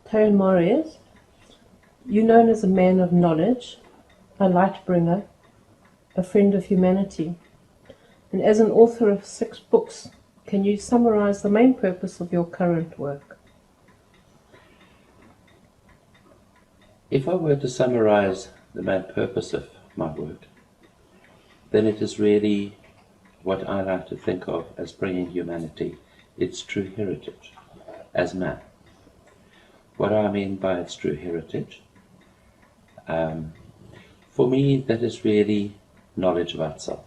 Teun Marez, you're known as a man of knowledge, a light bringer, a friend of humanity. And as an author of 6 books, can you summarize the main purpose of your current work? If I were to summarize the main purpose of my work, then it is really what I like to think of as bringing humanity its true heritage as man. What do I mean by its true heritage? For me, that is really knowledge about self.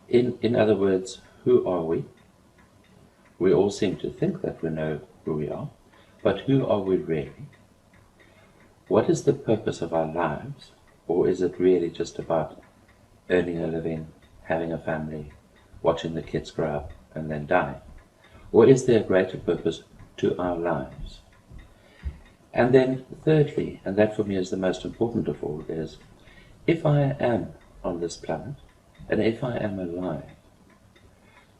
In other words, who are we? We all seem to think that we know who we are, but who are we really? What is the purpose of our lives, or is it really just about earning a living, having a family, watching the kids grow up and then die? Or is there a greater purpose to our lives? And then thirdly, and that for me is the most important of all, is if I am on this planet, and if I am alive,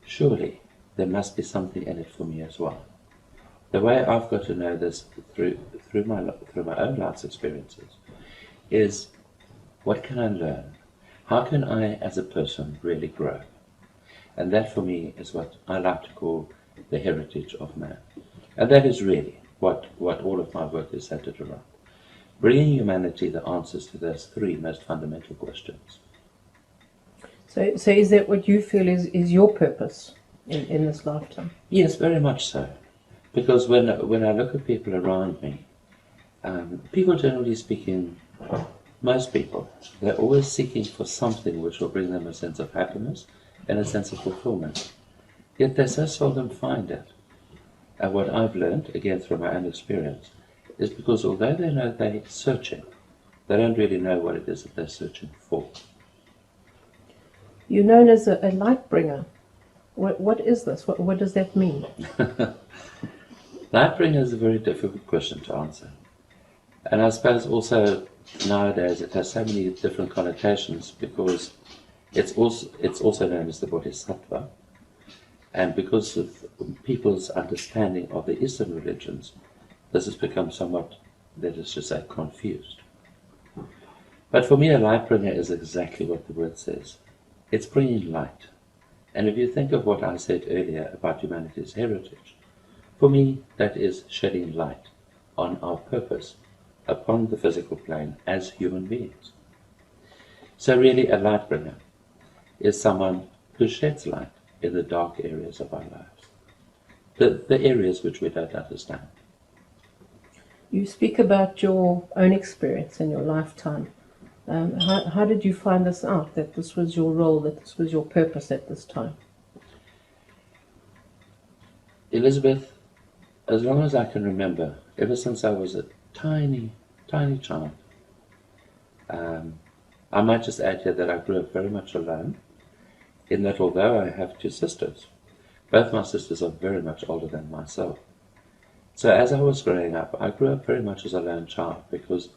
surely there must be something in it for me as well. The way I've got to know this through my own life's experiences is, what can I learn? How can I as a person really grow? And that for me is what I like to call the heritage of man. And that is really what all of my work is centered around. Bringing humanity the answers to those 3 most fundamental questions. So is that what you feel is your purpose in this lifetime? Yes, very much so. Because when I look at people around me, people generally speaking, most people, they're always seeking for something which will bring them a sense of happiness and a sense of fulfillment. Yet they so seldom find it. And what I've learned, again through my own experience, is because although they know they're searching, they don't really know what it is that they're searching for. You're known as a light bringer. What is this? What does that mean? Light bringer is a very difficult question to answer. And I suppose also nowadays it has so many different connotations because it's also known as the Bodhisattva. And because of people's understanding of the Eastern religions, this has become somewhat, let us just say, confused. But for me, a light bringer is exactly what the word says. It's bringing light. And if you think of what I said earlier about humanity's heritage, for me, that is shedding light on our purpose upon the physical plane as human beings. So really, a light bringer is someone who sheds light in the dark areas of our lives, the areas which we don't understand. You speak about your own experience in your lifetime. How did you find this out, that this was your role, that this was your purpose at this time? Elizabeth, as long as I can remember, ever since I was a tiny child, I might just add here that I grew up very much alone, in that although I have 2 sisters, both my sisters are very much older than myself. So as I was growing up, I grew up very much as a lone child because,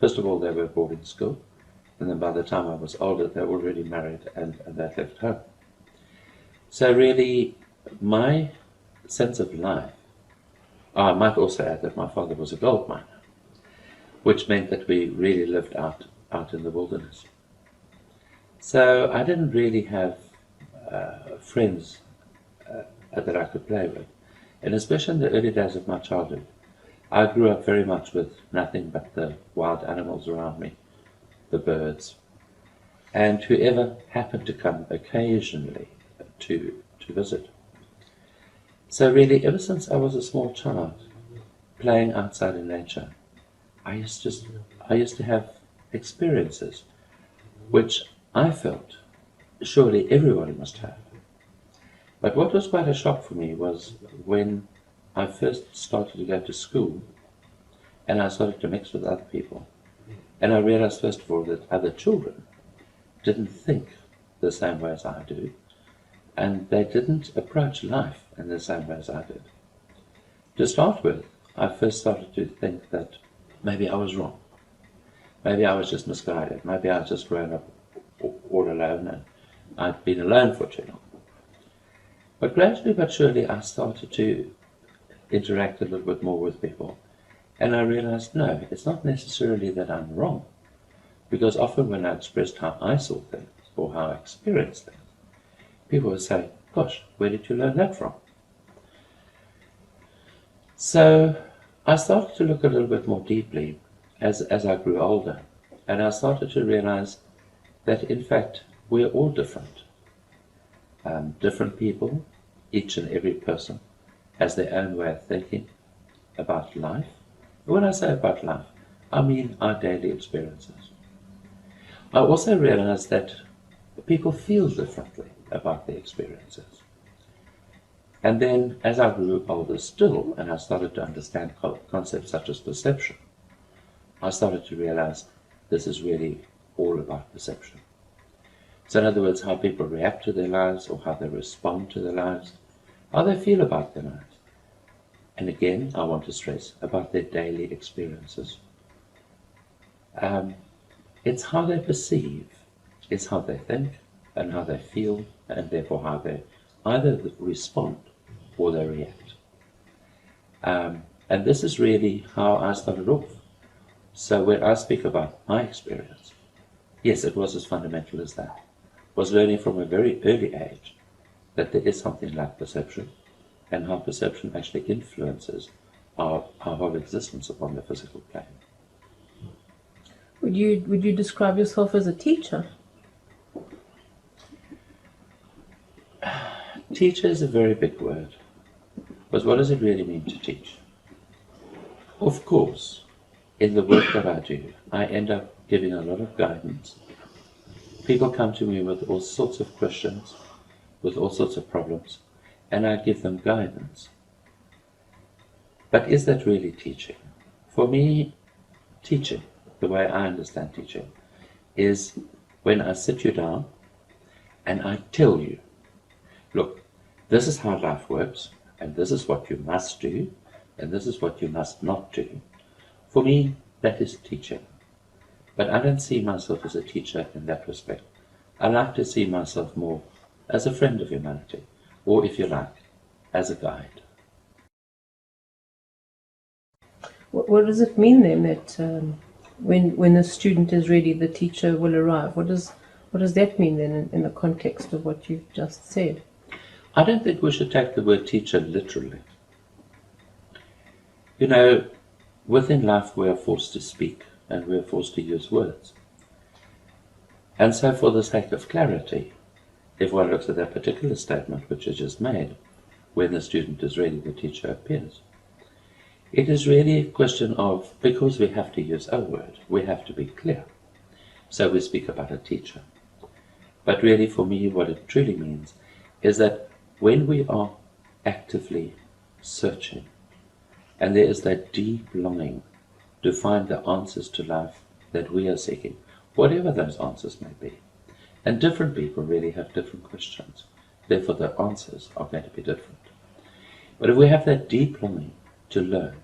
first of all, they were at boarding school, and then by the time I was older, they were already married and they'd left home. So really, my sense of life, I might also add that my father was a gold miner, which meant that we really lived out in the wilderness. So I didn't really have friends that I could play with. And especially in the early days of my childhood, I grew up very much with nothing but the wild animals around me, the birds, and whoever happened to come occasionally to visit. So really, ever since I was a small child, playing outside in nature, I used to have experiences which I felt surely everybody must have. But what was quite a shock for me was when I first started to go to school and I started to mix with other people. And I realized, first of all, that other children didn't think the same way as I do, and they didn't approach life in the same way as I did. To start with, I first started to think that maybe I was wrong. Maybe I was just misguided. Maybe I was just grown up all alone and I'd been alone for too long. But gradually but surely I started to interact a little bit more with people. And I realized, no, it's not necessarily that I'm wrong. Because often when I expressed how I saw things, or how I experienced things, people would say, gosh, where did you learn that from? So I started to look a little bit more deeply as I grew older. And I started to realize that, in fact, we're all different. Different people, each and every person, has their own way of thinking about life. When I say about life, I mean our daily experiences. I also realized that people feel differently about their experiences. And then, as I grew older still, and I started to understand concepts such as perception, I started to realize this is really all about perception. So in other words, how people react to their lives, or how they respond to their lives, how they feel about their lives. And again, I want to stress about their daily experiences. It's how they perceive, it's how they think, and how they feel, and therefore how they either respond or they react. And this is really how I started off. So when I speak about my experience, yes, it was as fundamental as that. It was learning from a very early age that there is something like perception, and how perception actually influences our whole existence upon the physical plane. Would you describe yourself as a teacher? Teacher is a very big word, but what does it really mean to teach? Of course, in the work that I do, I end up giving a lot of guidance. People come to me with all sorts of questions, with all sorts of problems, and I give them guidance. But is that really teaching? For me, teaching, the way I understand teaching, is when I sit you down and I tell you, look, this is how life works, and this is what you must do, and this is what you must not do. For me, that is teaching. But I don't see myself as a teacher in that respect. I like to see myself more as a friend of humanity, or if you like, as a guide. What does it mean then that when the student is ready, the teacher will arrive? What does that mean then in the context of what you've just said? I don't think we should take the word teacher literally. You know, within life we are forced to speak, and we are forced to use words. And so for the sake of clarity, if one looks at that particular statement which is just made, when the student is ready, the teacher appears. It is really a question of, because we have to use a word, we have to be clear. So we speak about a teacher. But really for me, what it truly means is that when we are actively searching, and there is that deep longing to find the answers to life that we are seeking, whatever those answers may be. And different people really have different questions. Therefore the answers are going to be different. But if we have that deep longing to learn,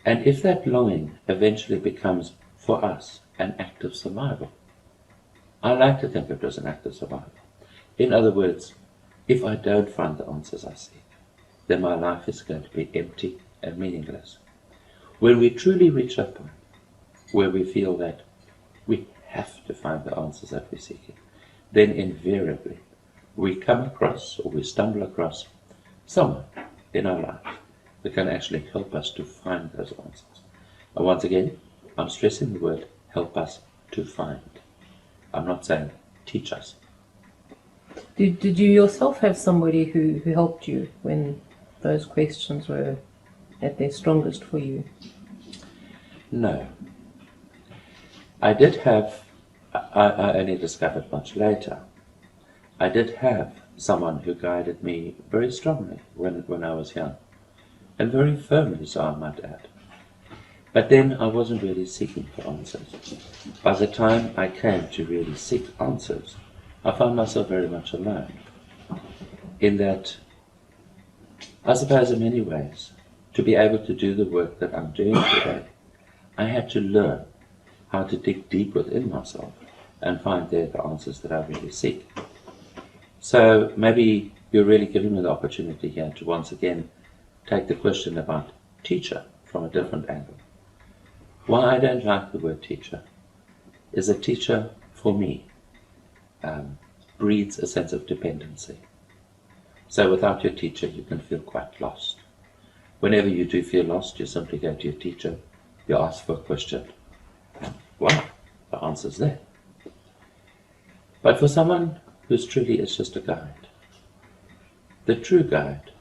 and if that longing eventually becomes for us an act of survival, I like to think of it as an act of survival. In other words, if I don't find the answers I seek, then my life is going to be empty and meaningless. When we truly reach that point where we feel that we have to find the answers that we're seeking, then invariably we come across, or we stumble across, someone in our life that can actually help us to find those answers. And once again, I'm stressing the word help us to find. I'm not saying teach us. Did you yourself have somebody who helped you when those questions were at their strongest for you? No. I did have, I only discovered much later, I did have someone who guided me very strongly when I was young, and very firmly, so I might add. But then I wasn't really seeking for answers. By the time I came to really seek answers, I found myself very much alone. In that, I suppose in many ways, to be able to do the work that I'm doing today, I had to learn how to dig deep within myself and find there the answers that I really seek. So maybe you're really giving me the opportunity here to once again take the question about teacher from a different angle. Why I don't like the word teacher is a teacher, for me, breeds a sense of dependency. So without your teacher, you can feel quite lost. Whenever you do feel lost, you simply go to your teacher, you ask for a question, and wow, the answer's there. But for someone who's truly is just a guide, the true guide,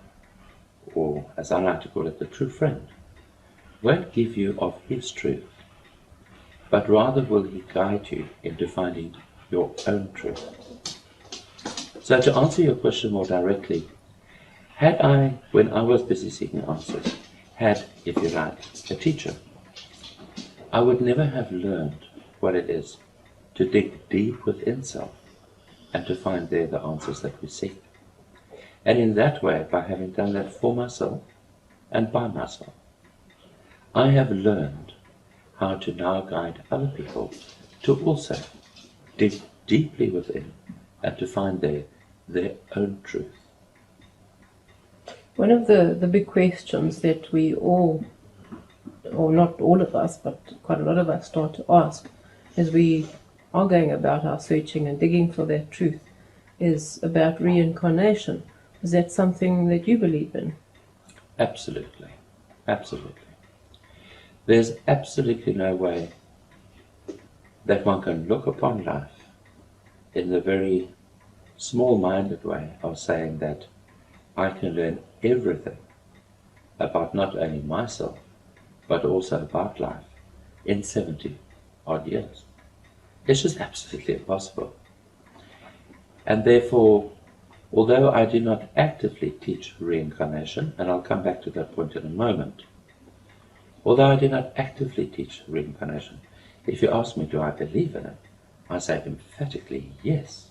or as I like to call it, the true friend, won't give you of his truth, but rather will he guide you into finding your own truth. So to answer your question more directly, had I, when I was busy seeking answers, had, if you like, a teacher, I would never have learned what it is to dig deep within self and to find there the answers that we seek. And in that way, by having done that for myself and by myself, I have learned how to now guide other people to also dig deeply within and to find there their own truth. One of the big questions that we all, or not all of us, but quite a lot of us start to ask as we are going about our searching and digging for that truth is about reincarnation. Is that something that you believe in? Absolutely. Absolutely. There's absolutely no way that one can look upon life in the very small-minded way of saying that I can learn everything about not only myself, but also about life in 70 odd years. It's just absolutely impossible. And therefore, although I do not actively teach reincarnation, and I'll come back to that point in a moment, although I do not actively teach reincarnation, if you ask me, do I believe in it? I say emphatically yes.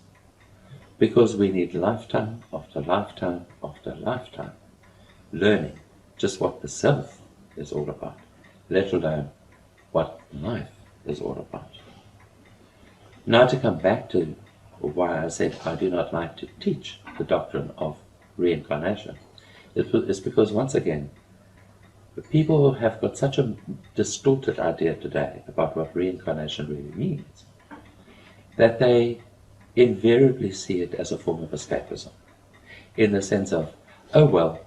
Because we need lifetime after lifetime after lifetime learning just what the self is all about, let alone what life is all about. Now to come back to why I said I do not like to teach the doctrine of reincarnation, it's because once again, people have got such a distorted idea today about what reincarnation really means that they invariably see it as a form of escapism, in the sense of, oh well,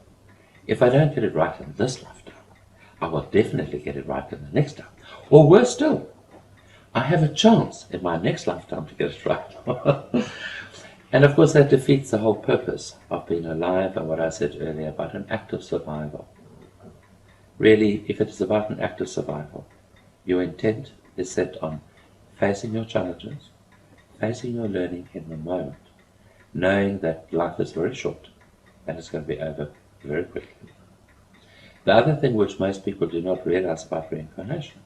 if I don't get it right in this lifetime, I will definitely get it right in the next time. Or worse still, I have a chance in my next lifetime to get it right. And of course that defeats the whole purpose of being alive and what I said earlier about an act of survival. Really, if it is about an act of survival, your intent is set on facing your challenges, facing your learning in the moment, knowing that life is very short and it's going to be over very quickly. The other thing which most people do not realize about reincarnation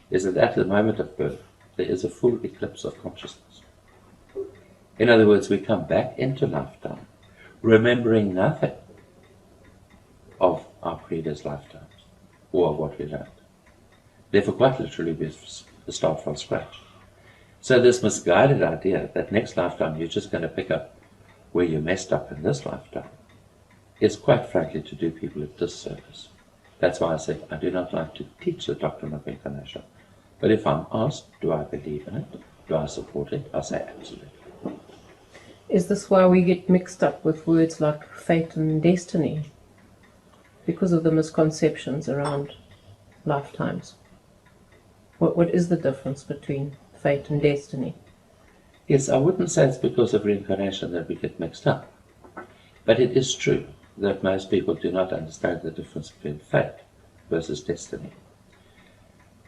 is that at the moment of birth, there is a full eclipse of consciousness. In other words, we come back into lifetime, remembering nothing of our previous lifetimes or of what we learned. Therefore, quite literally, we start from scratch. So this misguided idea that next lifetime you're just going to pick up where you messed up in this lifetime is quite frankly to do people a disservice. That's why I say I do not like to teach the doctrine of incarnation. But if I'm asked, do I believe in it? Do I support it? I say absolutely. Is this why we get mixed up with words like fate and destiny? Because of the misconceptions around lifetimes. What is the difference between fate and destiny? Yes, I wouldn't say it's because of reincarnation that we get mixed up. But it is true that most people do not understand the difference between fate versus destiny.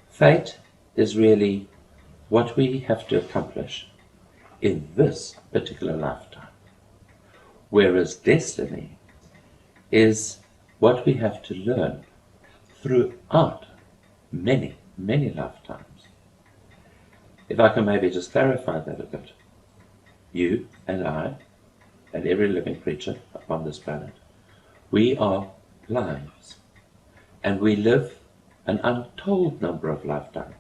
Fate is really what we have to accomplish in this particular lifetime, whereas destiny is what we have to learn throughout many, many lifetimes. If I can maybe just clarify that a bit. You and I, and every living creature upon this planet, we are lives, and we live an untold number of lifetimes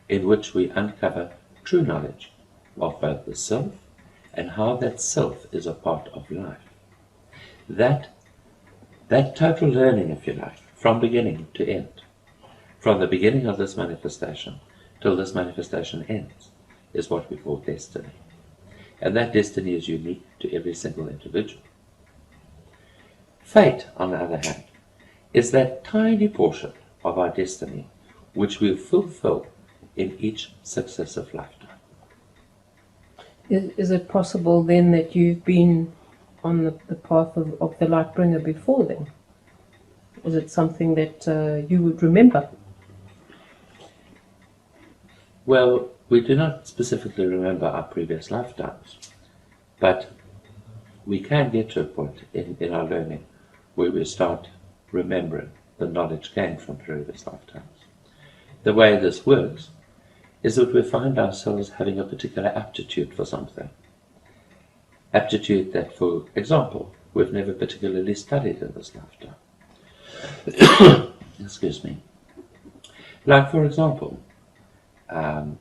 in which we uncover true knowledge of both the self and how that self is a part of life. That That total learning, if you like, from beginning to end, from the beginning of this manifestation till this manifestation ends, is what we call destiny. And that destiny is unique to every single individual. Fate, on the other hand, is that tiny portion of our destiny which we fulfill in each successive lifetime. Is it possible then that you've been on the path of the light bringer before then? Is it something that you would remember? Well, we do not specifically remember our previous lifetimes, but we can get to a point in our learning where we start remembering the knowledge gained from previous lifetimes. The way this works is that we find ourselves having a particular aptitude for something. Aptitude that, for example, we've never particularly studied in this lifetime. Excuse me. Like, for example,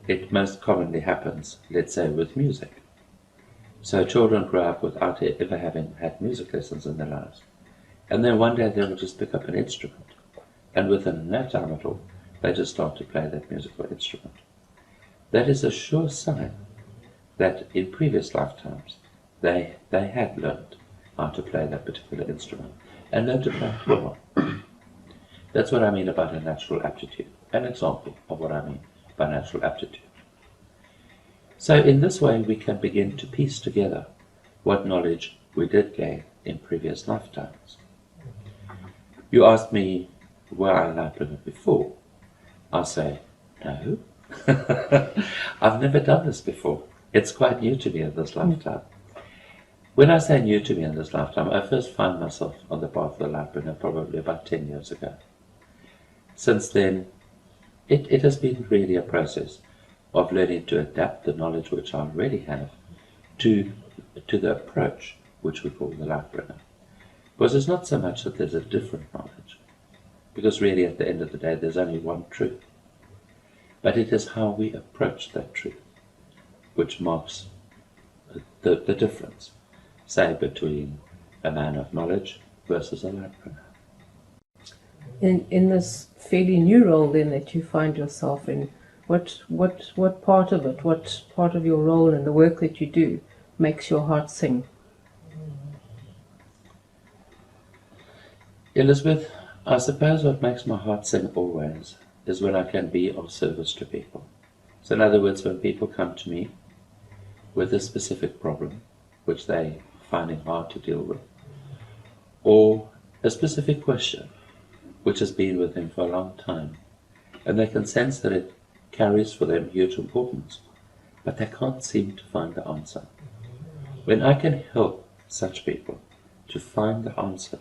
it most commonly happens, let's say, with music. So children grow up without ever having had music lessons in their lives. And then one day they will just pick up an instrument. And within no time at all, they just start to play that musical instrument. That is a sure sign that in previous lifetimes they had learned how to play that particular instrument and learned to play it well. That's what I mean about a natural aptitude. An example of what I mean by natural aptitude. So in this way we can begin to piece together what knowledge we did gain in previous lifetimes. You asked me, were I a light bringer before? I'll say, no. I've never done this before. It's quite new to me in this lifetime. When I say new to me in this lifetime, I first found myself on the path of the light bringer probably about 10 years ago. Since then, it has been really a process of learning to adapt the knowledge which I already have to the approach which we call the light bringer. Because it's not so much that there's a different knowledge, because really at the end of the day there's only one truth. But it is how we approach that truth which marks the difference, say, between a man of knowledge versus a light bringer. In this fairly new role then that you find yourself in, what part of it, what part of your role and the work that you do makes your heart sing? Elizabeth, I suppose what makes my heart sing always is when I can be of service to people. So in other words, when people come to me with a specific problem which they are finding hard to deal with, or a specific question which has been with them for a long time, and they can sense that it carries for them huge importance, but they can't seem to find the answer. When I can help such people to find the answers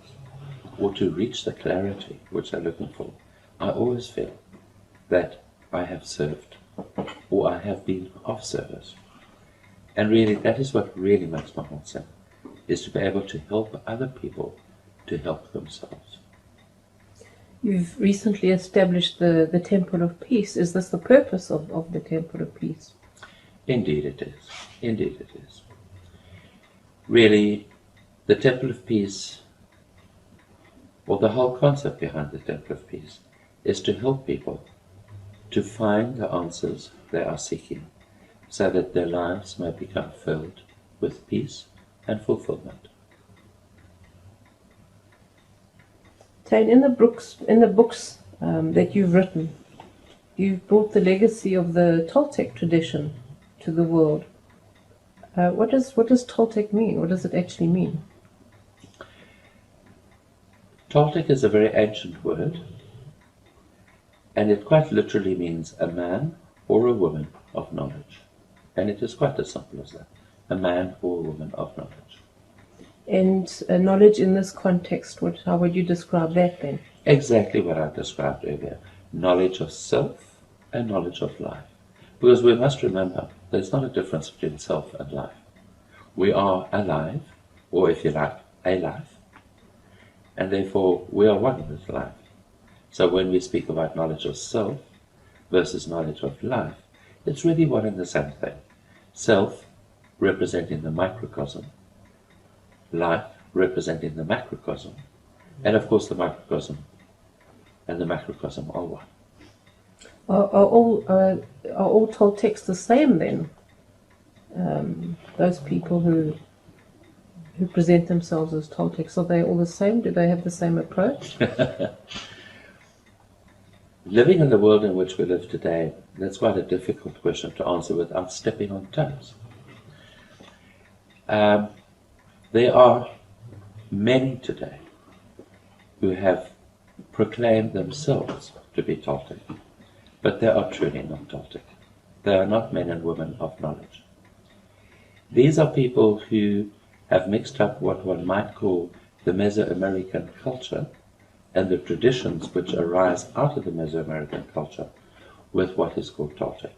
or to reach the clarity which they're looking for, I always feel that I have served or I have been of service. And really, that is what really makes my heart sing, is to be able to help other people to help themselves. You've recently established the Temple of Peace. Is this the purpose of the Temple of Peace? Indeed it is. Indeed it is. Really, the Temple of Peace, or the whole concept behind the Temple of Peace, is to help people to find the answers they are seeking, so that their lives may become filled with peace and fulfillment. Teun, in the books that you've written, you've brought the legacy of the Toltec tradition to the world. What does Toltec mean? What does it actually mean? Toltec is a very ancient word, and it quite literally means a man or a woman of knowledge. And it is quite as simple as that, a man or a woman of knowledge. And knowledge in this context, how would you describe that then? Exactly what I described earlier. Knowledge of self and knowledge of life. Because we must remember, there's not a difference between self and life. We are alive, or if you like, a life. And therefore, we are one with life. So when we speak about knowledge of self versus knowledge of life, it's really one and the same thing. Self representing the microcosm, life representing the macrocosm, And of course the microcosm and the macrocosm are one. Are all Toltecs the same then? Those people who present themselves as Toltecs, are they all the same? Do they have the same approach? Living in the world in which we live today, that's quite a difficult question to answer without stepping on toes. There are many today who have proclaimed themselves to be Toltec, but they are truly not Toltec. They are not men and women of knowledge. These are people who have mixed up what one might call the Mesoamerican culture and the traditions which arise out of the Mesoamerican culture with what is called Toltec.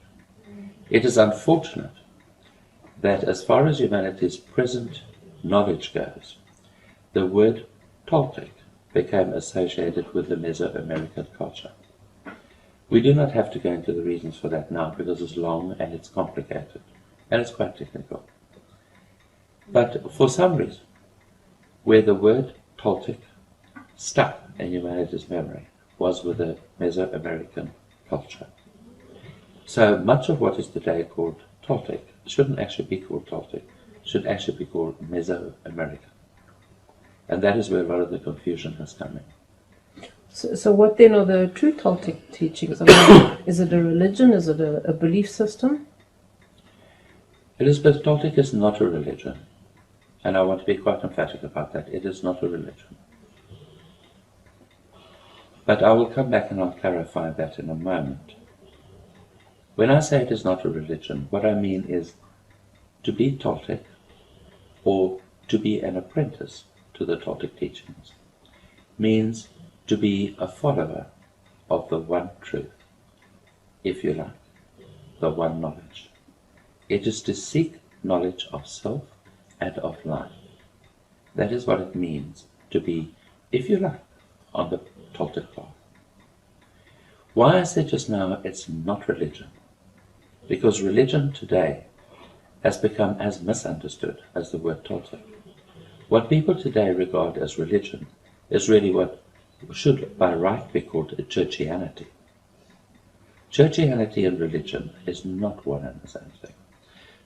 It is unfortunate that as far as humanity's present knowledge goes, the word Toltec became associated with the Mesoamerican culture. We do not have to go into the reasons for that now because it's long and it's complicated and it's quite technical. But for some reason, where the word Toltec stuck in humanity's memory was with the Mesoamerican culture. So much of what is today called Toltec shouldn't actually be called Toltec, should actually be called Mesoamerican. And that is where a lot of the confusion has come in. So what then are the true Toltec teachings? I mean, is it a religion? Is it a belief system? Elizabeth, Toltec is not a religion. And I want to be quite emphatic about that. It is not a religion. But I will come back and I'll clarify that in a moment. When I say it is not a religion, what I mean is to be Toltec or to be an apprentice to the Toltec teachings means to be a follower of the one truth, if you like, the one knowledge. It is to seek knowledge of self and of life. That is what it means to be, if you like, on the Toltec path. Why I said just now it's not religion? Because religion today has become as misunderstood as the word Toltec. What people today regard as religion is really what should by right be called a churchianity. Churchianity and religion is not one and the same thing.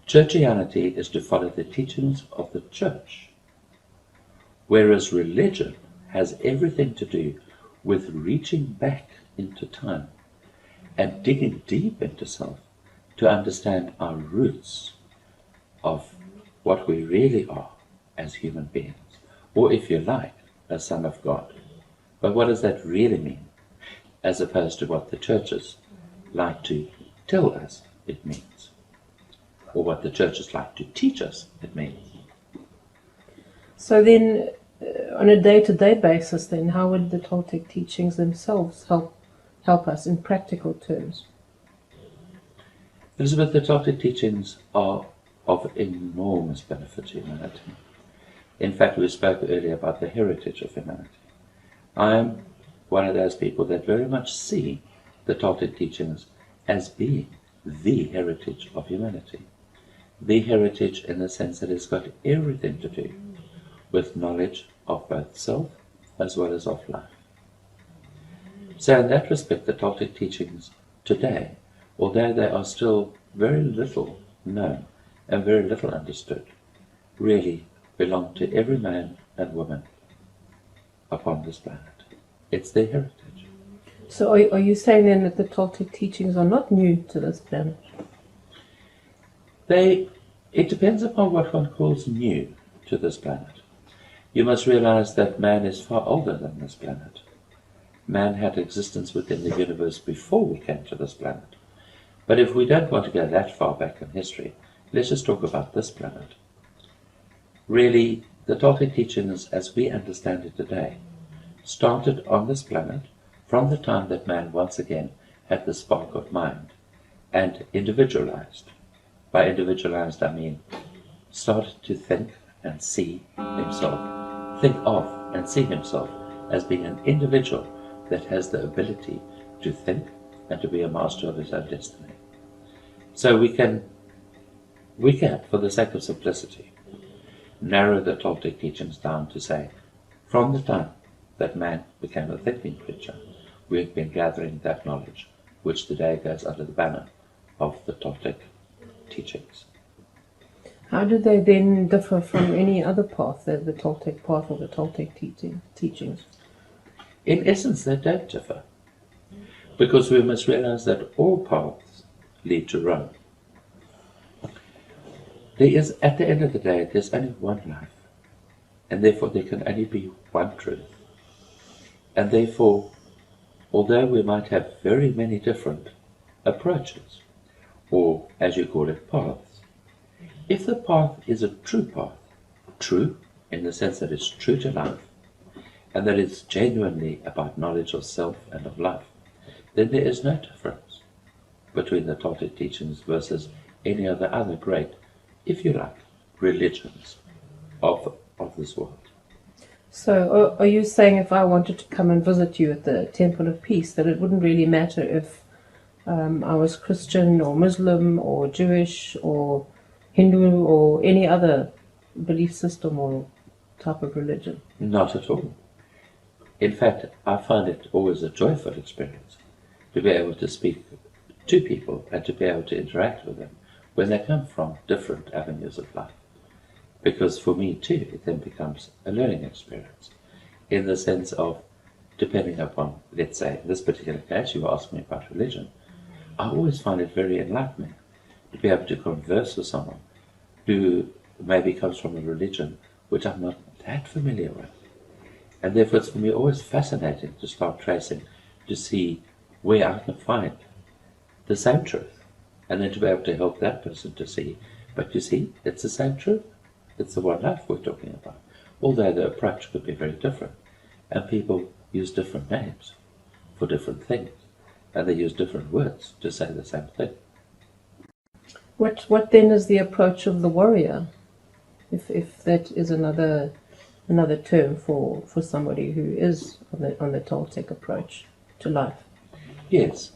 Churchianity is to follow the teachings of the church, whereas religion has everything to do with reaching back into time and digging deep into self to understand our roots of what we really are as human beings, or if you like, a son of God. But what does that really mean, as opposed to what the churches like to tell us it means, or what the churches like to teach us it means? So then, on a day-to-day basis, then, how would the Toltec teachings themselves help us in practical terms? Elizabeth, the Toltec teachings are of enormous benefit to humanity. In fact, we spoke earlier about the heritage of humanity. I am one of those people that very much see the Toltec teachings as being the heritage of humanity. The heritage in the sense that it's got everything to do with knowledge of both self as well as of life. So in that respect, the Toltec teachings today, although they are still very little known and very little understood, really belong to every man and woman upon this planet. It's their heritage. So are you saying then that the Toltec teachings are not new to this planet? It depends upon what one calls new to this planet. You must realize that man is far older than this planet. Man had existence within the universe before we came to this planet. But if we don't want to go that far back in history, let's just talk about this planet. Really, the Toltec teachings, as we understand it today, started on this planet from the time that man once again had the spark of mind and individualized. By individualized, I mean started to think and see himself, think of and see himself as being an individual that has the ability to think and to be a master of his own destiny. So we can, for the sake of simplicity, narrow the Toltec teachings down to say, from the time that man became a thinking creature, we have been gathering that knowledge, which today goes under the banner of the Toltec teachings. How do they then differ from any other path, the Toltec path or the Toltec teachings? In essence, they don't differ, because we must realize that all paths lead to Rome. There is, at the end of the day, there's only one life, and therefore there can only be one truth. And therefore, although we might have very many different approaches, or as you call it, paths, if the path is a true path, true in the sense that it's true to life, and that it's genuinely about knowledge of self and of life, then there is no difference between the Toltec teachings versus any of the other great, if you like, religions of this world. So are you saying if I wanted to come and visit you at the Temple of Peace, that it wouldn't really matter if I was Christian or Muslim or Jewish or Hindu or any other belief system or type of religion? Not at all. In fact, I find it always a joyful experience to be able to speak to people and to be able to interact with them when they come from different avenues of life. Because for me too, it then becomes a learning experience in the sense of, depending upon, let's say, in this particular case, you were asking me about religion, I always find it very enlightening to be able to converse with someone who maybe comes from a religion which I'm not that familiar with. And therefore it's for me always fascinating to start tracing, to see where I can find the same truth, and then to be able to help that person to see, but you see, it's the same truth. It's the one life we're talking about, although the approach could be very different, and people use different names for different things, and they use different words to say the same thing. What then is the approach of the warrior, if that is another term for somebody who is on the Toltec approach to life? Yes,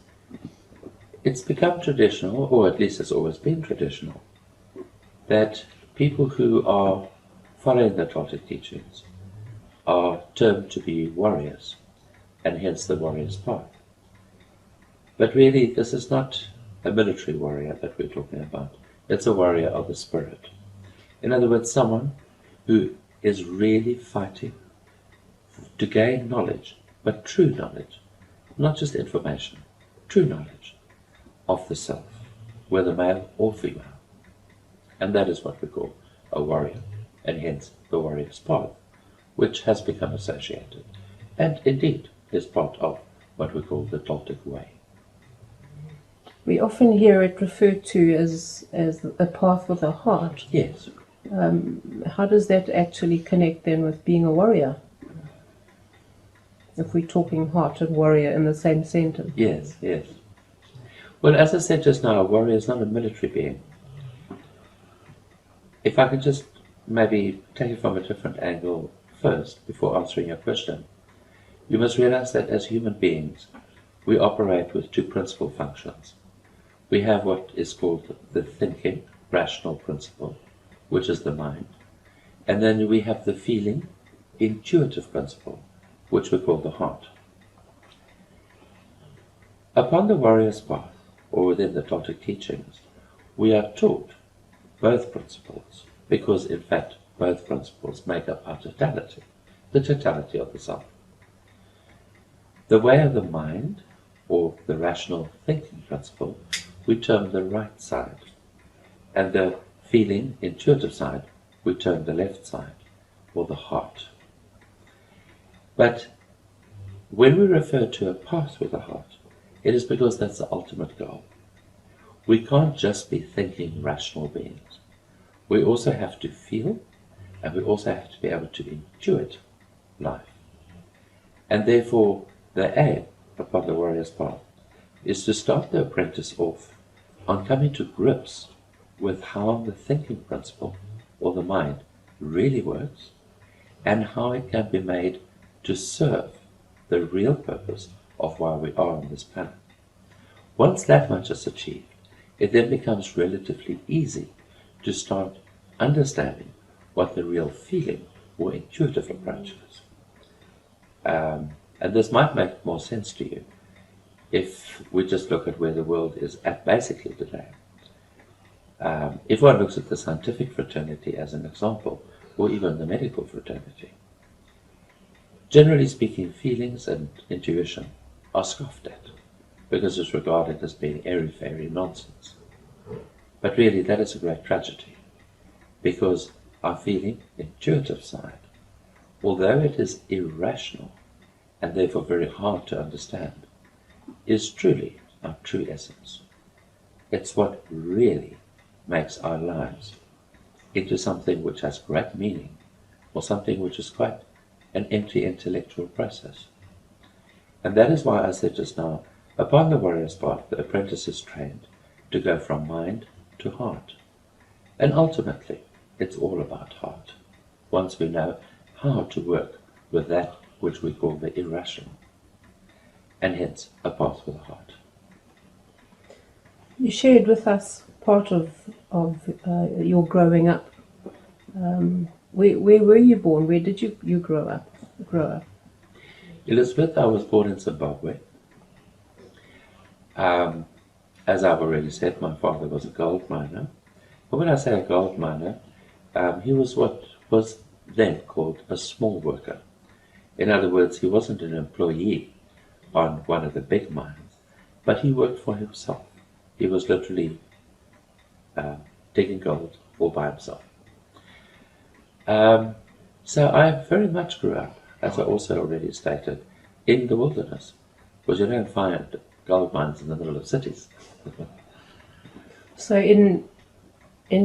it's become traditional, or at least it's always been traditional, that people who are following the Toltec teachings are termed to be warriors, and hence the warrior's path. But really, this is not a military warrior that we're talking about. It's a warrior of the spirit. In other words, someone who is really fighting to gain knowledge, but true knowledge, not just information, true knowledge of the self, whether male or female. And that is what we call a warrior, and hence the warrior's path, which has become associated, and indeed is part of what we call the Toltec way. We often hear it referred to as a path with a heart. Yes. How does that actually connect then with being a warrior? If we're talking heart and warrior in the same sentence. Yes, yes. Well, as I said just now, a warrior is not a military being. If I could just maybe take it from a different angle first, before answering your question, you must realize that as human beings, we operate with two principal functions. We have what is called the thinking, rational principle, which is the mind. And then we have the feeling, intuitive principle, which we call the heart. Upon the warrior's path, or within the Toltec teachings, we are taught both principles, because in fact both principles make up our totality, the totality of the self. The way of the mind, or the rational thinking principle, we term the right side, and the feeling, intuitive side, we term the left side, or the heart. But when we refer to a path with the heart, it is because that's the ultimate goal. We can't just be thinking rational beings. We also have to feel, and we also have to be able to intuit life. And therefore, the aim upon the warrior's path is to start the apprentice off on coming to grips with how the thinking principle, or the mind, really works, and how it can be made to serve the real purpose of why we are on this planet. Once that much is achieved, it then becomes relatively easy to start understanding what the real feeling or intuitive approach is. And this might make more sense to you if we just look at where the world is at basically today. If one looks at the scientific fraternity as an example, or even the medical fraternity, generally speaking, feelings and intuition are scoffed at because it's regarded as being airy-fairy nonsense. But really, that is a great tragedy, because our feeling, intuitive side, although it is irrational and therefore very hard to understand, is truly our true essence. It's what really makes our lives into something which has great meaning, or something which is quite an empty intellectual process. And that is why I said just now, upon the warrior's path, the apprentice is trained to go from mind to heart. And ultimately, it's all about heart, once we know how to work with that which we call the irrational, and hence a path with the heart. You shared with us part of your growing up. Where were you born? Where did you grow up? Elizabeth, I was born in Zimbabwe. As I've already said, my father was a gold miner. But when I say a gold miner, he was what was then called a small worker. In other words, he wasn't an employee on one of the big mines, but he worked for himself. He was literally digging gold all by himself. So I very much grew up, as I also already stated, in the wilderness, because you don't find gold mines in the middle of cities. So in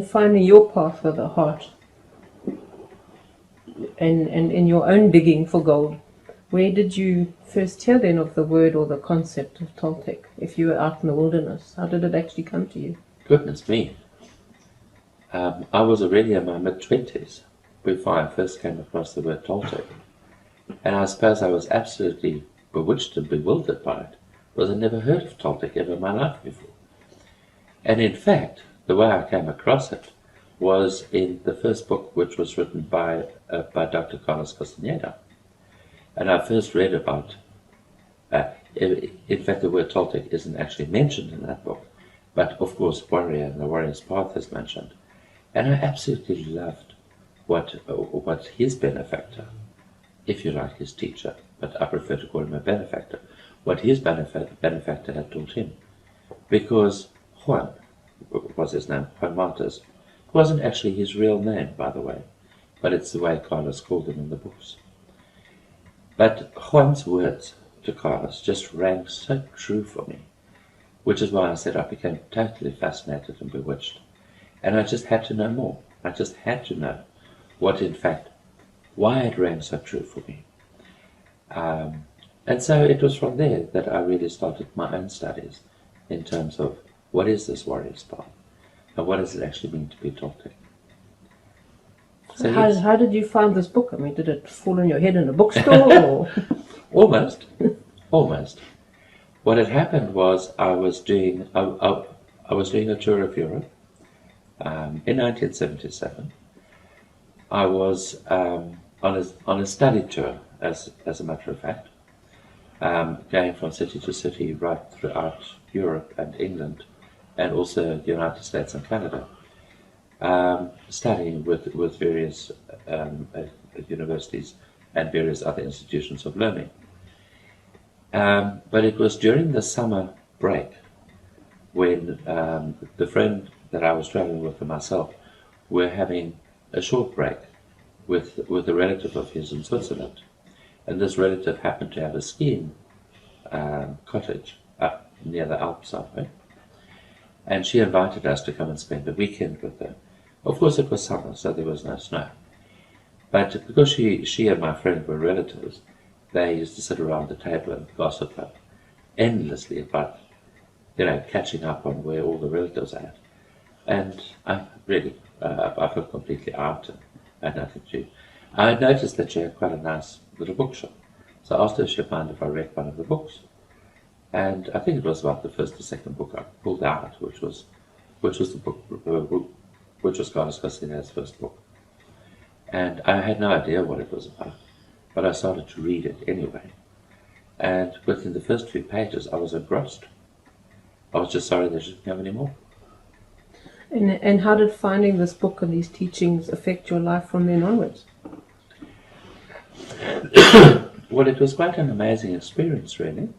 finding your path of the heart, and in your own digging for gold, where did you first hear then of the word or the concept of Toltec? If you were out in the wilderness, how did it actually come to you? Goodness me. I was already in my mid-20s before I first came across the word Toltec. And I suppose I was absolutely bewitched and bewildered by it, because I'd never heard of Toltec ever in my life before. And in fact, the way I came across it was in the first book, which was written by Dr. Carlos Castaneda. And I first read about, in fact, the word Toltec isn't actually mentioned in that book, but of course Warrior and the Warrior's Path is mentioned. And I absolutely loved what his benefactor, if you like his teacher, but I prefer to call him a benefactor, what his benefactor had taught him. Because Juan was his name, Juan Martes, wasn't actually his real name, by the way, but it's the way Carlos called him in the books. But Juan's words to Carlos just rang so true for me, which is why I said I became totally fascinated and bewitched. And I just had to know more. I just had to know what, in fact, why it rang so true for me. And so it was from there that I really started my own studies in terms of what is this warrior's path and what does it actually mean to be Toltec. So how did you find this book? I mean, did it fall on your head in a bookstore? Or? Almost. What had happened was I was doing a tour of Europe in 1977. I was on a study tour, as a matter of fact, going from city to city right throughout Europe and England, and also the United States and Canada, studying with various universities and various other institutions of learning. But it was during the summer break when the friend that I was traveling with and myself were having a short break with a relative of his in Switzerland. And this relative happened to have a skiing cottage up near the Alps somewhere. And she invited us to come and spend a weekend with her. Of course it was summer, so there was no snow. But because she and my friend were relatives, they used to sit around the table and gossip endlessly about, catching up on where all the relatives are at. And I felt completely out and had nothing to do. I had noticed that she had quite a nice little bookshop. So I asked her if she'd mind if I read one of the books. And I think it was about the first or second book I pulled out, which was the book, which was Carlos Castaneda's first book. And I had no idea what it was about. but I started to read it anyway. And within the first few pages, I was engrossed. I was just sorry they didn't have any more. And how did finding this book and these teachings affect your life from then onwards? Well, it was quite an amazing experience, really.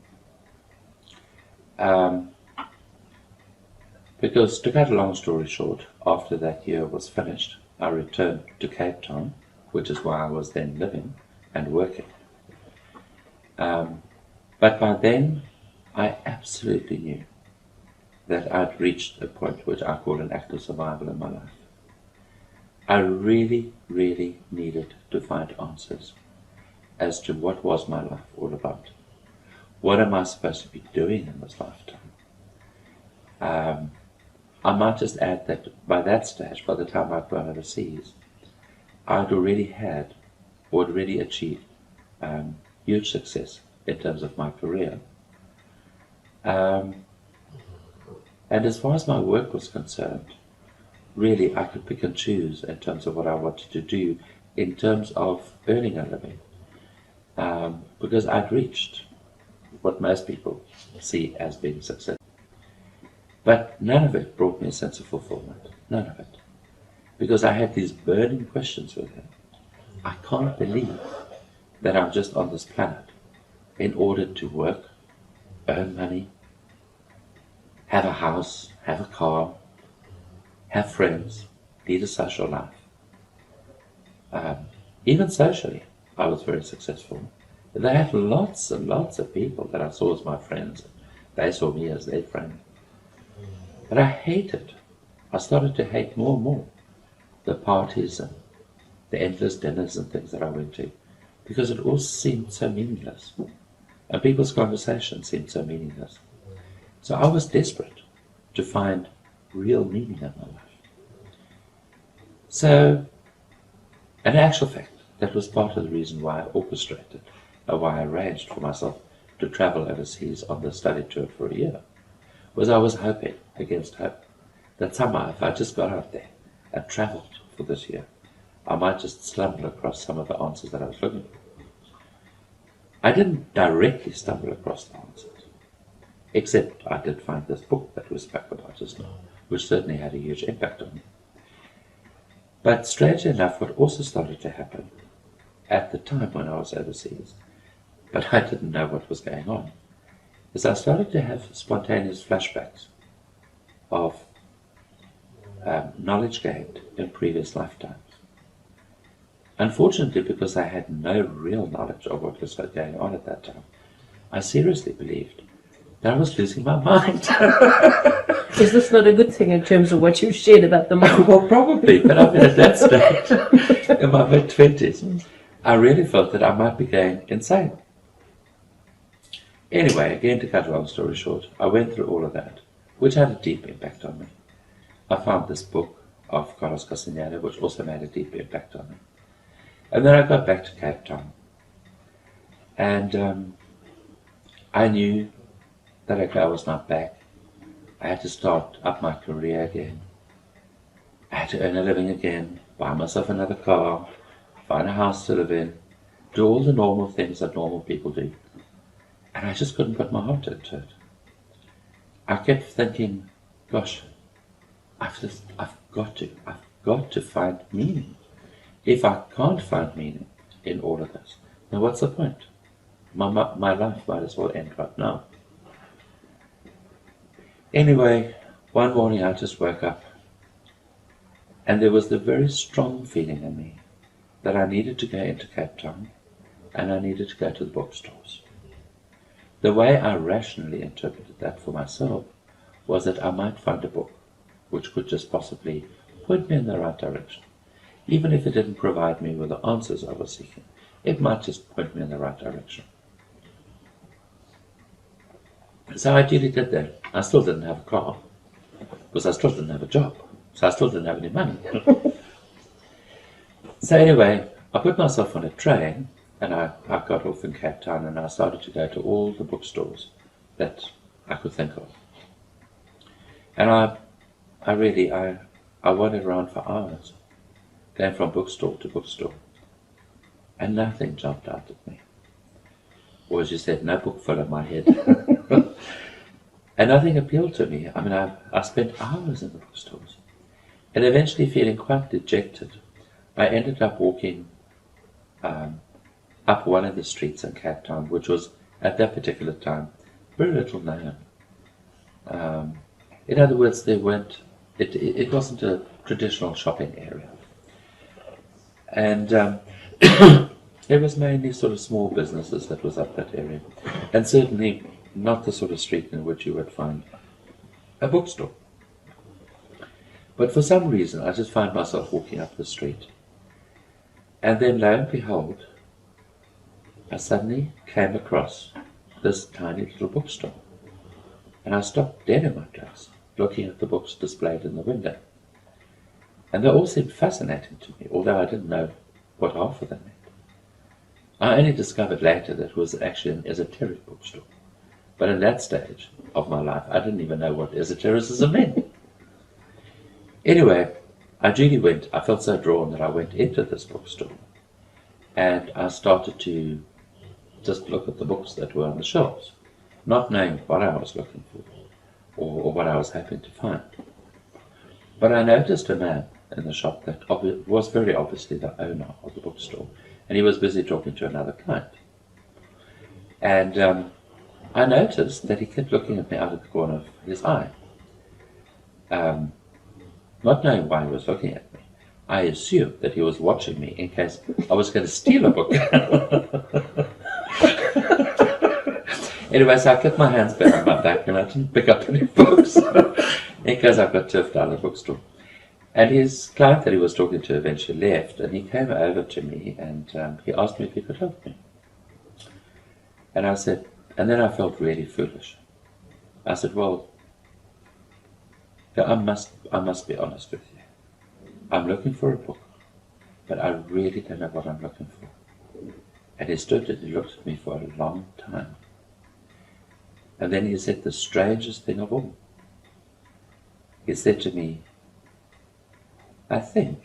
Because, to cut a long story short, after that year was finished, I returned to Cape Town, which is where I was then living and working. But by then, I absolutely knew that I'd reached a point which I call an act of survival in my life. I really, really needed to find answers as to what was my life all about. What am I supposed to be doing in this lifetime? I might just add that by that stage, by the time I'd gone overseas, I'd already achieved huge success in terms of my career. And as far as my work was concerned, really I could pick and choose in terms of what I wanted to do in terms of earning a living. Because I'd reached what most people see as being success. But none of it brought me a sense of fulfillment. None of it. Because I had these burning questions within. I can't believe that I'm just on this planet in order to work, earn money, have a house, have a car, have friends, lead a social life. Even socially, I was very successful. They had lots and lots of people that I saw as my friends. They saw me as their friend. But I started to hate more and more the parties and the endless dinners and things that I went to, because it all seemed so meaningless. And people's conversations seemed so meaningless. So I was desperate to find real meaning in my life. So, in actual fact, that was part of the reason why I orchestrated, or why I arranged for myself to travel overseas on the study tour for a year, was I was hoping, against hope, that somehow if I just got out there and travelled for this year, I might just stumble across some of the answers that I was looking for. I didn't directly stumble across the answers, except I did find this book that we spoke about just now, which certainly had a huge impact on me. But strangely enough, what also started to happen at the time when I was overseas, but I didn't know what was going on, is I started to have spontaneous flashbacks of knowledge gained in previous lifetimes. Unfortunately, because I had no real knowledge of what was going on at that time, I seriously believed that I was losing my mind. Is this not a good thing in terms of what you shared about the mind? Well, probably, but I mean, at that stage, in my mid-20s, I really felt that I might be going insane. Anyway, again, to cut a long story short, I went through all of that, which had a deep impact on me. I found this book of Carlos Castaneda, which also made a deep impact on me. And then I got back to Cape Town. And I knew that okay, I was not back. I had to start up my career again. I had to earn a living again, buy myself another car, find a house to live in, do all the normal things that normal people do. And I just couldn't put my heart into it. I kept thinking, gosh, I've got to find meaning. If I can't find meaning in all of this, then what's the point? My life might as well end right now. Anyway, one morning I just woke up, and there was the very strong feeling in me that I needed to go into Cape Town, and I needed to go to the bookstores. The way I rationally interpreted that for myself was that I might find a book which could just possibly point me in the right direction. Even if it didn't provide me with the answers I was seeking, it might just point me in the right direction. So I duly did that. I still didn't have a car, because I still didn't have a job, so I still didn't have any money. So anyway, I put myself on a train, and I got off in Cape Town, and I started to go to all the bookstores that I could think of. And I wandered around for hours, going from bookstore to bookstore. and nothing jumped out at me. Or as you said, no book fell in my head. And nothing appealed to me. I mean, I spent hours in the bookstores. And eventually, feeling quite dejected, I ended up walking up one of the streets in Cape Town, which was, at that particular time, very little known. In other words, it wasn't a traditional shopping area. And it was mainly sort of small businesses that was up that area. And certainly not the sort of street in which you would find a bookstore. But for some reason, I just found myself walking up the street. And then, lo and behold, I suddenly came across this tiny little bookstore. And I stopped dead in my tracks, looking at the books displayed in the window. And they all seemed fascinating to me, although I didn't know what half of them meant. I only discovered later that it was actually an esoteric bookstore. But in that stage of my life, I didn't even know what esotericism meant. Anyway, I duly went. I felt so drawn that I went into this bookstore. And I started to just look at the books that were on the shelves, not knowing what I was looking for or what I was hoping to find. But I noticed a man in the shop that was very obviously the owner of the bookstore, and he was busy talking to another client. And I noticed that he kept looking at me out of the corner of his eye. Not knowing why he was looking at me, I assumed that he was watching me in case I was going to steal a book. Anyway, so I kept my hands behind my back and I didn't pick up any books in case I got turfed out of the bookstore. And his client that he was talking to eventually left, and he came over to me and he asked me if he could help me. And I said, and then I felt really foolish. I said, well, I must be honest with you. I'm looking for a book, but I really don't know what I'm looking for. And he stood and he looked at me for a long time. And then he said the strangest thing of all. He said to me, I think,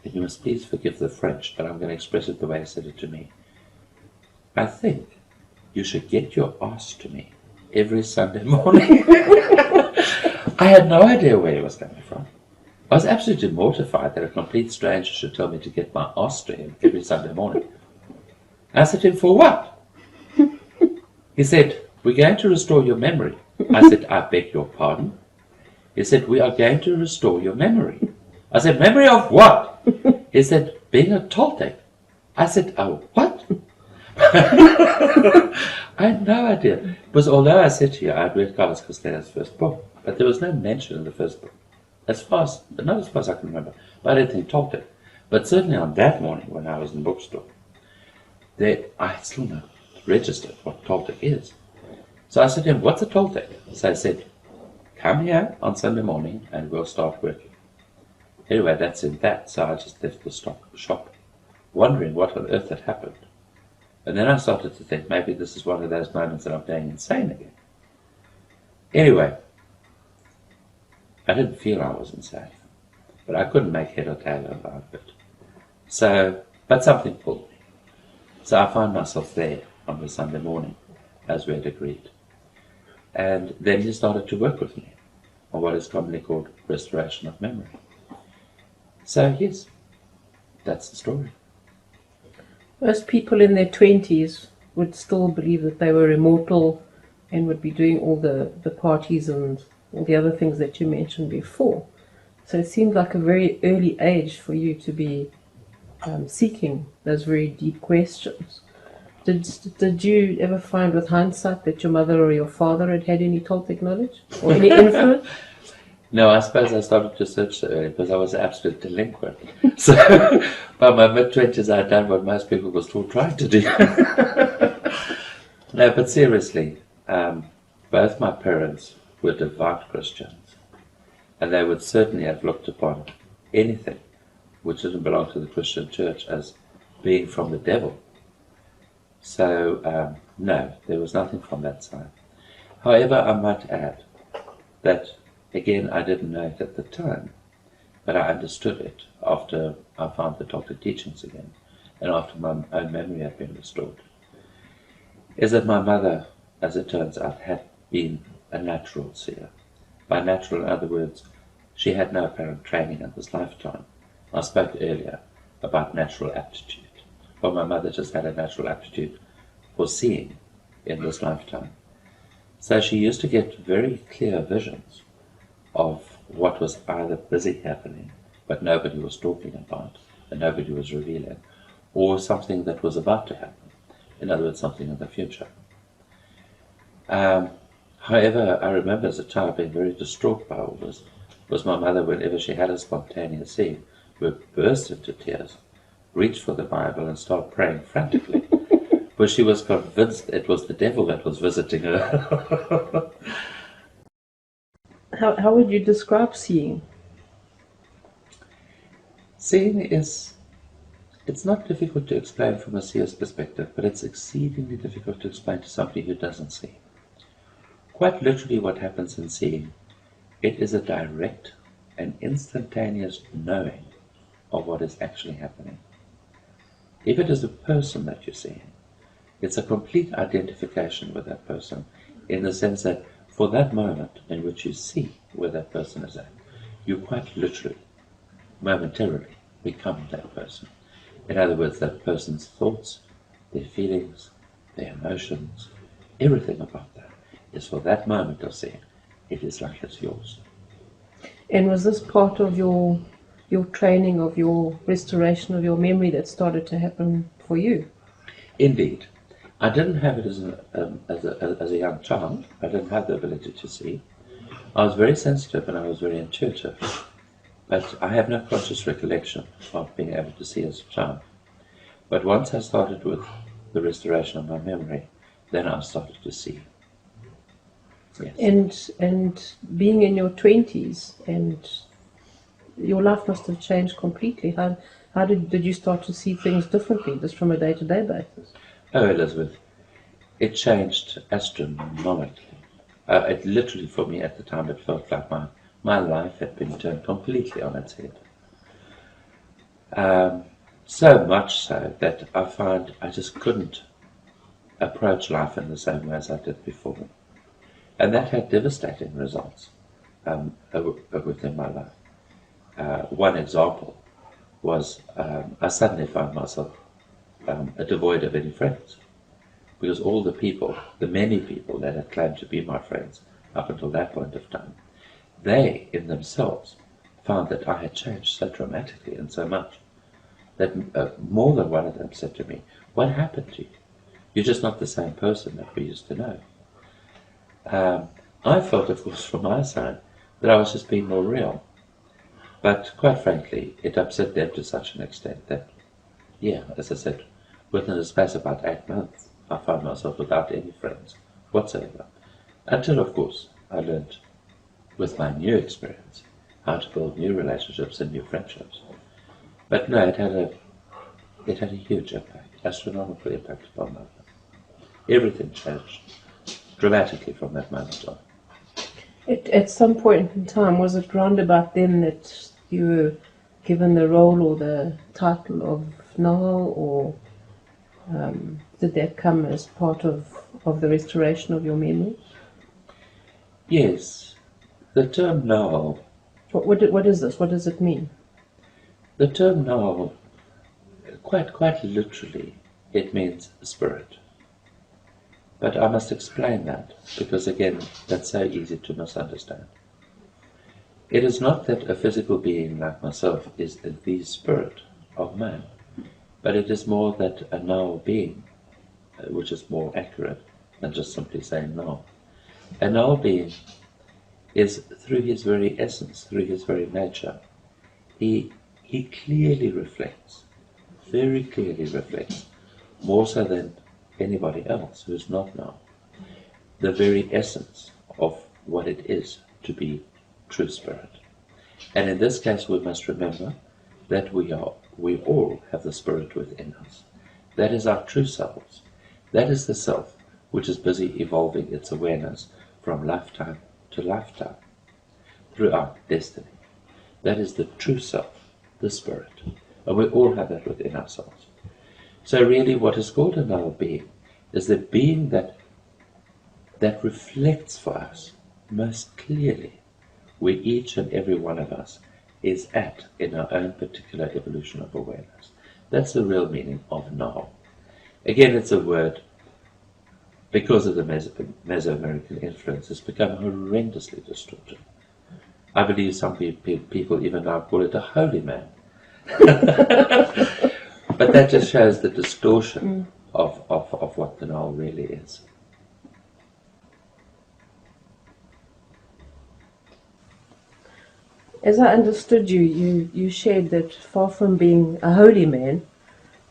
and you must please forgive the French, but I'm going to express it the way he said it to me. I think you should get your ass to me every Sunday morning. I had no idea where he was coming from. I was absolutely mortified that a complete stranger should tell me to get my ass to him every Sunday morning. I said to him, for what? He said, we're going to restore your memory. I said, I beg your pardon? He said, we are going to restore your memory. I said, memory of what? He said, being a Toltec. I said, oh, what? I had no idea. Because although I said to you, I had read Carlos Castella's first book, but there was no mention in the first book. Not as far as I can remember. But I didn't think Toltec. But certainly on that morning when I was in the bookstore, I still not registered what Toltec is. So I said to him, what's a Toltec? So I said, come here on Sunday morning and we'll start working. Anyway, that's in that. So I just left the shop, wondering what on earth had happened. And then I started to think, maybe this is one of those moments that I'm going insane again. Anyway, I didn't feel I was insane, but I couldn't make head or tail out of it. But something pulled me. So I found myself there on the Sunday morning, as we had agreed. And then he started to work with me on what is commonly called restoration of memory. So yes, that's the story. Most people in their 20s would still believe that they were immortal and would be doing all the parties and all the other things that you mentioned before. So it seemed like a very early age for you to be seeking those very deep questions. Did you ever find with hindsight that your mother or your father had any Toltec knowledge or any influence? No, I suppose I started to search so early because I was an absolute delinquent. So by my mid-20s I had done what most people were still trying to do. No, but seriously, both my parents were devout Christians, and they would certainly have looked upon anything which didn't belong to the Christian church as being from the devil. So, no, there was nothing from that side. However, I might add that, again, I didn't know it at the time, but I understood it after I found the Toltec teachings again. and after my own memory had been restored, is that my mother, as it turns out, had been a natural seer. By natural, in other words, she had no apparent training in this lifetime. I spoke earlier about natural aptitude. Well, my mother just had a natural aptitude for seeing in this lifetime. So she used to get very clear visions of what was either busy happening, but nobody was talking about, and nobody was revealing, or something that was about to happen. In other words, something in the future. However, I remember as a child being very distraught by all this, was my mother, whenever she had a spontaneous seeing, would burst into tears, reach for the Bible and start praying frantically, because she was convinced it was the devil that was visiting her. How would you describe seeing? Seeing it's not difficult to explain from a seer's perspective, but it's exceedingly difficult to explain to somebody who doesn't see. Quite literally what happens in seeing, it is a direct and instantaneous knowing of what is actually happening. If it is a person that you're seeing, it's a complete identification with that person, in the sense that for that moment in which you see where that person is at, you quite literally, momentarily, become that person. In other words, that person's thoughts, their feelings, their emotions, everything about that is for that moment of seeing. It is like it's yours. And was this part of your training, of your restoration of your memory that started to happen for you? Indeed. I didn't have it as a young child. I didn't have the ability to see. I was very sensitive and I was very intuitive. But I have no conscious recollection of being able to see as a child. But once I started with the restoration of my memory, then I started to see. Yes. And being in your 20s, and your life must have changed completely. How did you start to see things differently, just from a day-to-day basis? Oh, Elizabeth, it changed astronomically. It literally, for me at the time, it felt like my life had been turned completely on its head. So much so that I found I just couldn't approach life in the same way as I did before. And that had devastating results within my life. One example was I suddenly found myself devoid of any friends, because all the many people that had claimed to be my friends up until that point of time, they in themselves found that I had changed so dramatically and so much that more than one of them said to me, "What happened to you? You're just not the same person that we used to know." I felt, of course, from my side, that I was just being more real. But quite frankly, it upset them to such an extent that, as I said, within the space of about 8 months, I found myself without any friends whatsoever. Until, of course, I learned, with my new experience, how to build new relationships and new friendships. But no, it had a huge impact, astronomical impact upon my life. Everything changed dramatically from that moment on. At some point in time, was it round about then that you were given the role or the title of Nagwal, or did that come as part of the restoration of your memory? Yes, the term Nagwal. What is this? What does it mean? The term Nagwal, quite literally, it means spirit. But I must explain that, because again, that's so easy to misunderstand. It is not that a physical being like myself is the spirit of man, but it is more that a Nagwal being, which is more accurate than just simply saying Nagwal. A Nagwal being is, through his very essence, through his very nature, he clearly reflects, very clearly reflects, more so than anybody else who's not now, the very essence of what it is to be true spirit. And in this case, we must remember that we all have the spirit within us. That is our true selves. That is the self which is busy evolving its awareness from lifetime to lifetime throughout destiny. That is the true self, the spirit. And we all have that within ourselves. So really what is called a null being is the being that reflects for us most clearly where each and every one of us is at in our own particular evolution of awareness. That's the real meaning of null. Again, it's a word, because of the Mesoamerican influence, it's become horrendously distorted. I believe some people even now call it a holy man. But that just shows the distortion of what the null really is. As I understood you shared that far from being a holy man,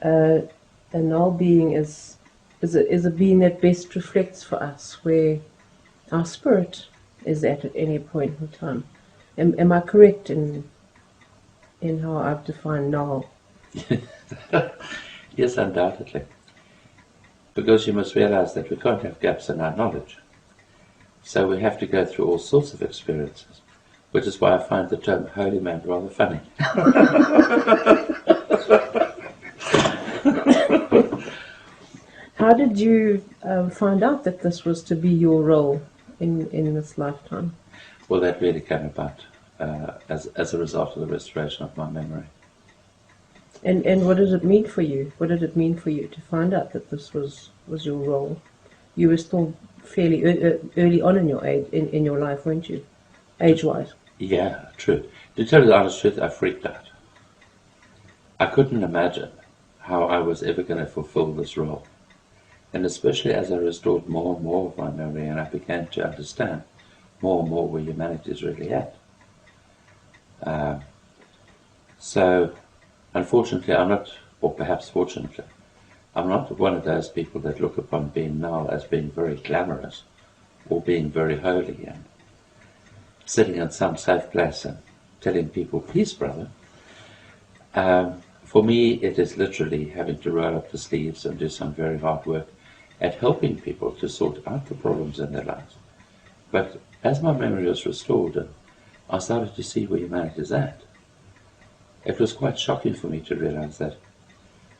a null being is a being that best reflects for us where our spirit is at any point in time. Am I correct in how I've defined null? Yes, undoubtedly. Because you must realize that we can't have gaps in our knowledge. So we have to go through all sorts of experiences, which is why I find the term holy man rather funny. How did you find out that this was to be your role in this lifetime? Well, that really came about as a result of the restoration of my memory. And what did it mean for you? What did it mean for you to find out that this was your role? You were still fairly early on in your life, weren't you? Age-wise. Yeah, true. To tell you the honest truth, I freaked out. I couldn't imagine how I was ever going to fulfill this role. And especially as I restored more and more of my memory and I began to understand more and more where humanity is really at. So, unfortunately, I'm not, or perhaps fortunately, I'm not one of those people that look upon being null as being very glamorous or being very holy and sitting in some safe place and telling people, peace, brother. For me, it is literally having to roll up the sleeves and do some very hard work at helping people to sort out the problems in their lives. But as my memory was restored and I started to see where humanity is at, it was quite shocking for me to realize that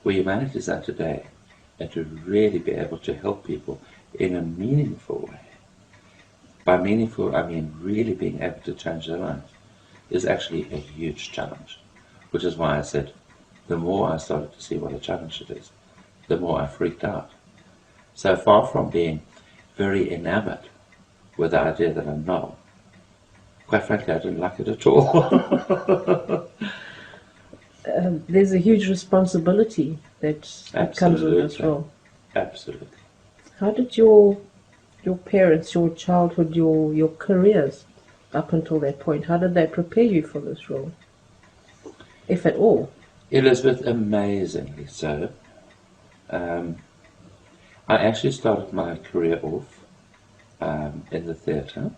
where humanity is at today, and to really be able to help people in a meaningful way. By meaningful, I mean really being able to change their lives, is actually a huge challenge. Which is why I said, the more I started to see what a challenge it is, the more I freaked out. So far from being very enamored with the idea that I'm null, quite frankly, I didn't like it at all. There's a huge responsibility that comes with this role. Absolutely. How did your parents, your childhood, your careers up until that point, how did they prepare you for this role, if at all? Elizabeth, amazingly so. I actually started my career off in the theatre.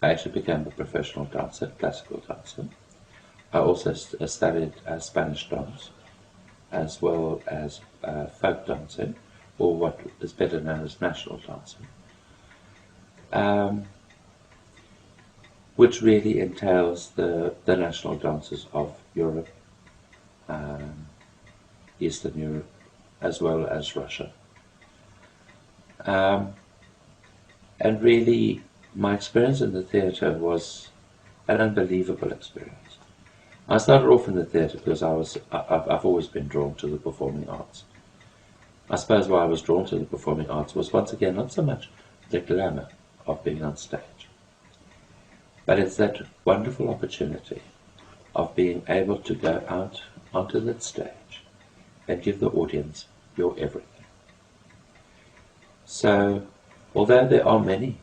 I actually became a professional dancer, classical dancer. I also studied Spanish dance, as well as folk dancing, or what is better known as national dancing, which really entails the national dances of Europe, Eastern Europe, as well as Russia. And really, my experience in the theatre was an unbelievable experience. I started off in the theatre because I've always been drawn to the performing arts. I suppose why I was drawn to the performing arts was once again not so much the glamour of being on stage, but it's that wonderful opportunity of being able to go out onto that stage and give the audience your everything. So, although there are many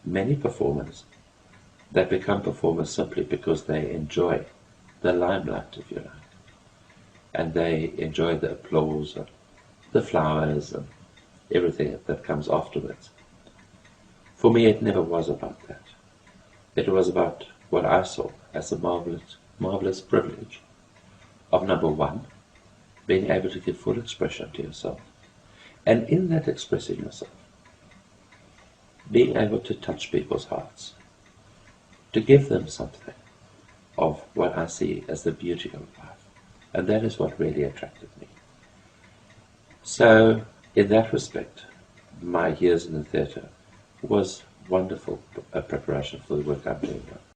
performers that become performers simply because they enjoy the limelight, if you like, and they enjoy the applause and the flowers and everything that comes afterwards. For me, it never was about that. It was about what I saw as the marvelous privilege of, number one, being able to give full expression to yourself, and in that expressing yourself, being able to touch people's hearts, to give them something of what I see as the beauty of life. And that is what really attracted me. So, in that respect, my years in the theatre was wonderful preparation for the work I'm doing now.